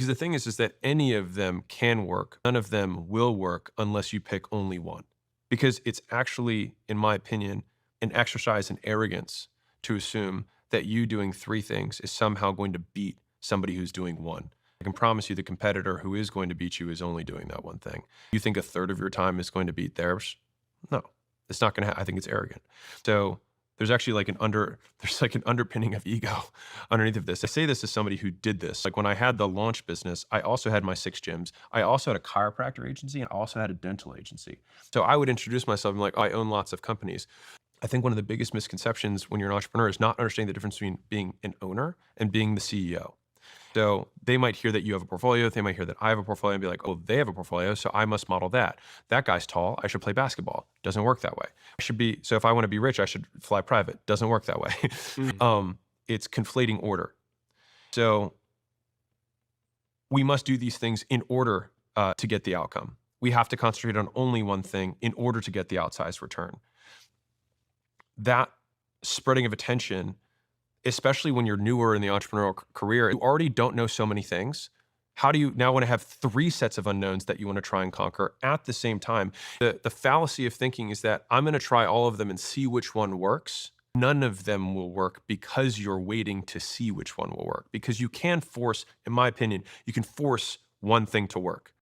Because the thing is that any of them can work. None of them will work unless you pick only one. Because it's actually, in my opinion, an exercise in arrogance to assume that you doing three things is somehow going to beat somebody who's doing one. I can promise you the competitor who is going to beat you is only doing that one thing. You think a third of your time is going to beat theirs? No, it's not going to. I think it's arrogant. So there's actually there's like an underpinning of ego underneath of this. I say this as somebody who did this. Like when I had the launch business, I also had my 6 gyms. I also had a chiropractor agency and I also had a dental agency. So I would introduce myself and like, I own lots of companies. I think one of the biggest misconceptions when you're an entrepreneur is not understanding the difference between being an owner and being the CEO. So they might hear that you have a portfolio. They might hear that I have a portfolio and be like, oh, they have a portfolio, so I must model that. That guy's tall. I should play basketball. Doesn't work that way. So if I want to be rich, I should fly private. Doesn't work that way. Mm. It's conflating order. So we must do these things in order to get the outcome. We have to concentrate on only one thing in order to get the outsized return. That spreading of attention, especially when you're newer in the entrepreneurial career, you already don't know so many things. How do you now want to have 3 sets of unknowns that you want to try and conquer at the same time? The fallacy of thinking is that I'm going to try all of them and see which one works. None of them will work because you're waiting to see which one will work. Because you can force, in my opinion, you can force one thing to work.